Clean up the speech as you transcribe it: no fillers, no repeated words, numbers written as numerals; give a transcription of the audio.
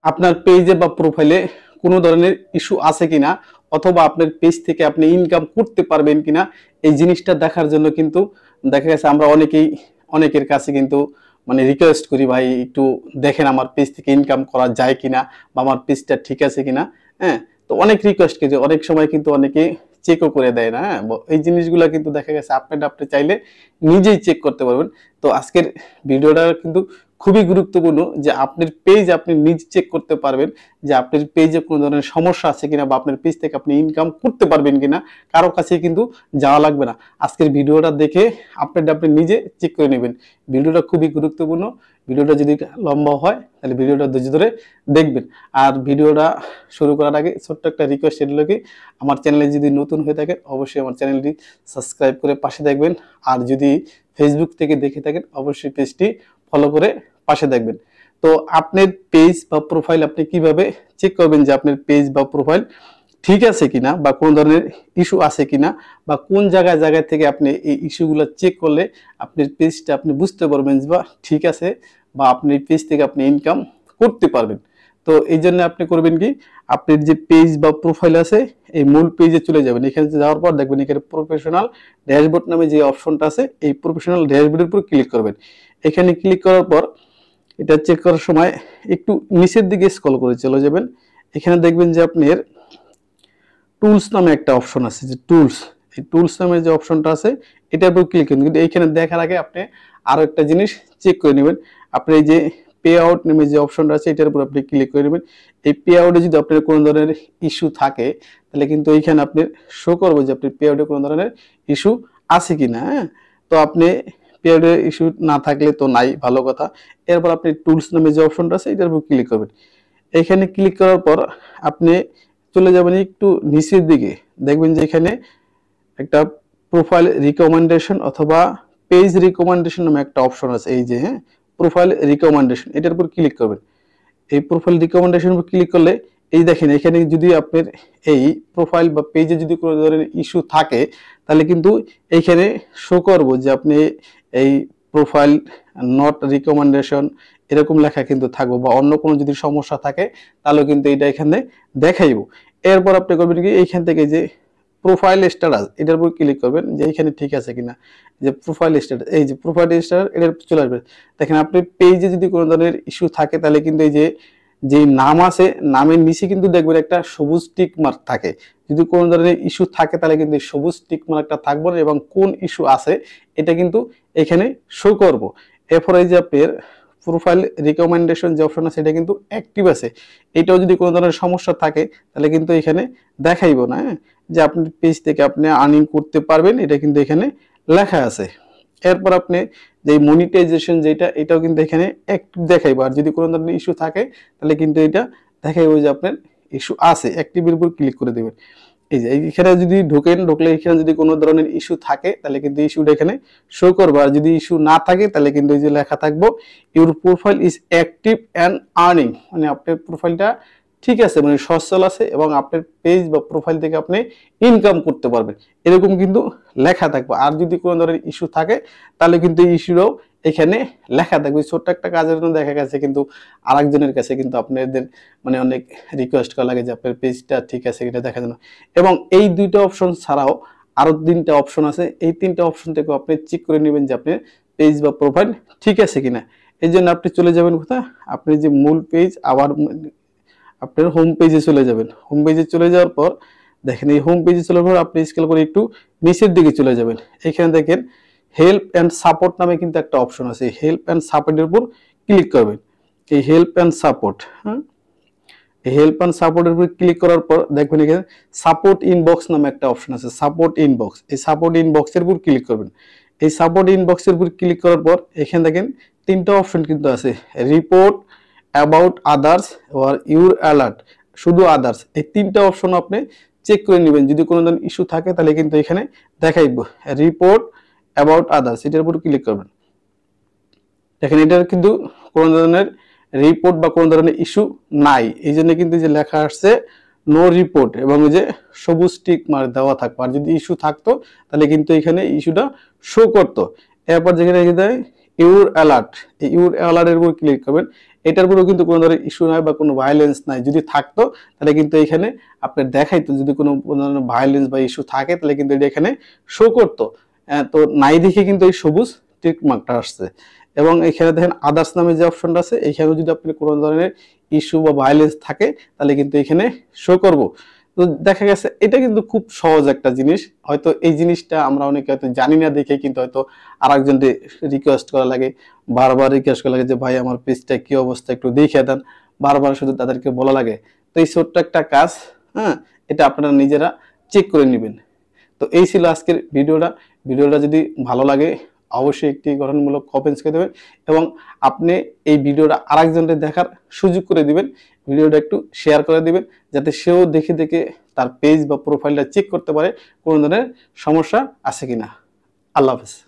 আপনার পেজে বা প্রোফাইলে কোনো ধরনের ইস্যু আছে কিনা অথবা আপনার পেজ থেকে আপনি ইনকাম করতে পারবেন কিনা এই জিনিসটা দেখার জন্য কিন্তু দেখা গেছে আমরা অনেকের কাছে কিন্তু মানে রিকোয়েস্ট করি, ভাই একটু দেখেন আমার পেজ থেকে ইনকাম করা যায় কিনা বা আমার পেজটা ঠিক আছে কিনা। হ্যাঁ, তো অনেক রিকোয়েস্ট করি, অনেক সময় কিন্তু অনেকে চেকও করে দেয় না। হ্যাঁ, এই জিনিসগুলো কিন্তু দেখা গেছে আপনি চাইলে নিজেই চেক করতে পারবেন। তো আজকের ভিডিওটা কিন্তু খুবই গুরুত্বপূর্ণ যে আপনার পেজ আপনি নিজে চেক করতে পারবেন যে আপনার পেজে কোনো ধরনের সমস্যা আছে কিনা বা আপনার পেজ থেকে আপনি ইনকাম করতে পারবেন কিনা, কারো কাছে কিন্তু যাওয়া লাগবে না। আজকের ভিডিওটা দেখে আপনি নিজে চেক করে নেবেন। ভিডিওটা খুবই গুরুত্বপূর্ণ। ভিডিওটা যদি লম্বা হয় তাহলে ভিডিওটা ধৈর্য ধরে দেখবেন। আর ভিডিওটা শুরু করার আগে ছোট্ট একটা রিকোয়েস্ট, সেটা হলো কি আমার চ্যানেলে যদি নতুন হয়ে থাকে অবশ্যই আমার চ্যানেলটি সাবস্ক্রাইব করে পাশে দেখবেন। আর যদি ফেসবুক থেকে দেখে থাকেন অবশ্যই পেজটি ফলো করে পাশে দেখবেন। তো আপনার পেজ বা প্রোফাইল আপনি কিভাবে চেক করবেন যে আপনার পেজ বা প্রোফাইল ঠিক আছে কিনা বা কোন ধরনের ইস্যু আছে কিনা বা কোন জায়গায় থেকে আপনি এই ইস্যুগুলো চেক করলে আপনার পেজটা আপনি বুঝতে পারবেন যে বা ঠিক আছে বা আপনার পেজ থেকে আপনি ইনকাম করতে পারবেন। তো এই জন্য আপনি করবেন কি, আপনার যে পেজ বা প্রোফাইল আছে এই মূল পেজে চলে যাবেন। এখানে যাওয়ার পর দেখবেন এখানে প্রফেশনাল ড্যাশবোর্ড নামে যে অপশনটা আছে এই প্রফেশনাল ড্যাশবোর্ডের উপর ক্লিক করবেন। এখানে ক্লিক করার পর এটা চেক করার সময় একটু নিচের দিকে স্ক্রল করে চলে যাবেন। এখানে দেখবেন যে আপনার টুলস নামে একটা অপশন আছে, যে টুলস, এই টুলস নামে যে অপশনটা আছে এটার উপর ক্লিক করুন। কিন্তু এইখানে দেখার আগে আপনি আরো একটা জিনিস চেক করে নেবেন। আপনি এই যে পে আউট নামে যে অপশনটা আছে এটার উপর আপনি ক্লিক করে নেবেন। এই পে আউটে যদি আপনার কোনো ধরনের ইস্যু থাকে তাহলে কিন্তু এইখানে আপনি শো করবে যে আপনার পে আউটে কোনো ধরনের ইস্যু আছে কিনা। হ্যাঁ, তো আপনি পে আউটে ইস্যু না থাকলে তো নাই, ভালো কথা। এরপর আপনি টুলস নামে যে অপশনটা আছে এটার উপর ক্লিক করবেন। এখানে ক্লিক করার পর আপনি চলে যাবেন একটু নিচের দিকে, দেখবেন যে এখানে একটা প্রোফাইল রিকমেন্ডেশন অথবা পেজ রিকমেন্ডেশন নামে একটা অপশন আছে। এই যে হ্যাঁ, প্রোফাইল রিকমেন্ডেশন, এটার উপর ক্লিক করবেন। এই প্রোফাইল রিকমেন্ডেশন উপর ক্লিক করলে এই দেখেন এখানে যদি আপনার এই প্রোফাইল বা পেজে যদি কোনো ধরনের ইস্যু থাকে তাহলে কিন্তু এইখানে শো করবো যে আপনি এই প্রোফাইল নট রিকমেন্ডেশন এরকম লেখা কিন্তু থাকবো, বা অন্য কোনো যদি সমস্যা থাকে তাহলে কিন্তু এটা এখানে দেখাইবো। এরপর আপনি করবেন কি, এইখান থেকে যে প্রোফাইল স্ট্যাটাস এটার উপর ক্লিক করবেন যে এখানে ঠিক আছে কিনা। যে প্রোফাইল স্ট্যাটাস, এই যে প্রোফাইল স্ট্যাটাস এটার চলে আসবে। দেখেন আপনি পেজে যদি কোনো ধরনের ইস্যু থাকে তাহলে কিন্তু এই যে নাম আছে নামের নিচে কিন্তু দেখবেন একটা সবুজ টিক মার্ক থাকে। যদি কোনো ধরনের ইস্যু থাকে তাহলে কিন্তু এই সবুজ টিক মার্কটা থাকবে না এবং কোন ইস্যু আছে এটা কিন্তু এখানে শো করব। এরপরে এই যে আপনার প্রোফাইল রিকমেন্ডেশন যে অপশন আছে এটা কিন্তু অ্যাক্টিভ আছে। এটাও যদি কোনো ধরনের সমস্যা থাকে তাহলে কিন্তু এখানে দেখাইবো না। হ্যাঁ, যে আপনি পেজ থেকে আপনি আর্নিং করতে পারবেন এটা কিন্তু এখানে লেখা আছে। এরপর আপনি যে মনিটাইজেশন যেটা এটাও কিন্তু এখানে অ্যাক্টিভ দেখাইবো। আর যদি কোনো ধরনের ইস্যু থাকে তাহলে কিন্তু এটা দেখাইবো যে আপনার ইস্যু আছে, অ্যাক্টিভের উপর ক্লিক করে দেবেন। এই যে এখানে যদি ঢুকলে এখানে যদি কোনো ধরনের ইস্যু থাকে তাহলে কিন্তু ইস্যুটা এখানে শো করবে। আর যদি ইস্যু না থাকে তাহলে কিন্তু এই যে লেখা থাকবো your profile is active and earning, মানে আপনার প্রোফাইলটা ঠিক আছে, মানে সচ্ছল আছে এবং আপনার পেজ বা প্রোফাইল থেকে আপনি ইনকাম করতে পারবেন এরকম কিন্তু লেখা থাকবে। আর যদি কোনো ধরনের ইস্যু থাকে তাহলে কিন্তু এই ইস্যুটাও এখানে লেখা থাকবে। ছোট্ট একটা কাজের জন্য দেখা গেছে কিন্তু আরেকজনের কাছে কিন্তু আপনাদের মানে অনেক রিকোয়েস্ট করা লাগে যে আপনার পেজটা ঠিক আছে এটা দেখার জন্য। এবং এই দুইটা অপশন ছাড়াও আরো তিনটা অপশন আছে, এই তিনটা অপশন থেকে আপনি চেক করে নেবেন যে আপনার পেজ বা প্রোফাইল ঠিক আছে কিনা। এই জন্য আপনি চলে যাবেন কোথায়, আপনি যে মূল পেজ আবার আপনার হোম পেজে চলে যাবেন। হোম পেজে চলে যাওয়ার পর দেখেন এই হোম পেজে চলে যাওয়ার পর আপনি স্ক্রল করে একটু নিচের দিকে চলে যাবেন। এখানে দেখেন হেল্প এন্ড সাপোর্ট নামে কিন্তু একটা অপশন আছে। হেল্প এন্ড সাপোর্টের উপর ক্লিক করবেন। এই হেল্প এন্ড সাপোর্ট, হ্যাঁ, এই হেল্প এন্ড সাপোর্টের উপর ক্লিক করার পর দেখবেন এখানে সাপোর্ট ইনবক্স নামে একটা অপশন আছে, সাপোর্ট ইনবক্স। এই সাপোর্ট ইনবক্সের উপর ক্লিক করবেন। এই সাপোর্ট ইনবক্সের উপর ক্লিক করার পর এখানে দেখেন তিনটা অপশন কিন্তু আছে, রিপোর্ট, অ্যাবাউট আদার্স আর ইউর অ্যালার্ট, শুধু আদার্স। এই তিনটা অপশন আপনি চেক করে নেবেন। যদি কোনো ধরনের ইস্যু থাকে তাহলে কিন্তু এখানে দেখাইব রিপোর্ট, অ্যাবাউট আদার্স, এটার উপর ক্লিক করবেন। দেখেন এটার কিন্তু কোনো ধরনের রিপোর্ট বা কোনো ধরনের ইস্যু নাই, এই জন্য কিন্তু যে লেখা আসছে নো রিপোর্ট এবং এই যে সবুজ টিক মার্ক দেওয়া থাকবে। আর যদি ইস্যু থাকতো তাহলে কিন্তু এখানে ইস্যুটা শো করতো। এরপর যেখানে দেয় ইউর অ্যালার্ট, এই ইউর অ্যালার্টের উপর ক্লিক করবেন। এটার উপরেও কিন্তু কোনো ধরনের ইস্যু নাই বা কোনো ভায়োলেন্স নাই। যদি থাকতো তাহলে কিন্তু এখানে আপনার দেখাইতো, যদি কোনো ধরনের ভায়োলেন্স বা ইস্যু থাকে তাহলে কিন্তু এটা এখানে শো করতো। তো নাই দেখে কিন্তু এই সবুজ টিক মার্কটা আসছে। এবং এখানে দেখেন আদার্স নামে যে অপশনটা আছে, এখানেও যদি আপনি কোনো ধরনের ইস্যু বা ভায়োলেন্স থাকে তাহলে কিন্তু এখানে শো করব। তো দেখা গেছে এটা কিন্তু খুব সহজ একটা জিনিস। হয়তো এই জিনিসটা আমরা অনেকে হয়তো জানি না দেখে কিন্তু হয়তো আরেকজন রিকোয়েস্ট করা লাগে, বারবার রিকোয়েস্ট করা লাগে যে ভাই আমার পেজটা কি অবস্থা একটু দেখে দেন, বারবার শুধু তাদেরকে বলা লাগে। তো এই ছোট্ট একটা কাজ, হ্যাঁ, এটা আপনারা নিজেরা চেক করে নেবেন। তো এই ছিল আজকের ভিডিওটা। ভিডিওটা যদি ভালো লাগে অবশ্যই একটি গঠনমূলক কমেন্টস করে দেবেন এবং আপনি এই ভিডিওটা আরেকজনকে দেখার সুযোগ করে দিবেন। ভিডিওটা একটু শেয়ার করে দিবেন যাতে সেও দেখে দেখে তার পেজ বা প্রোফাইলটা চেক করতে পারে কোনো ধরনের সমস্যা আছে কিনা। আল্লাহ হাফেজ।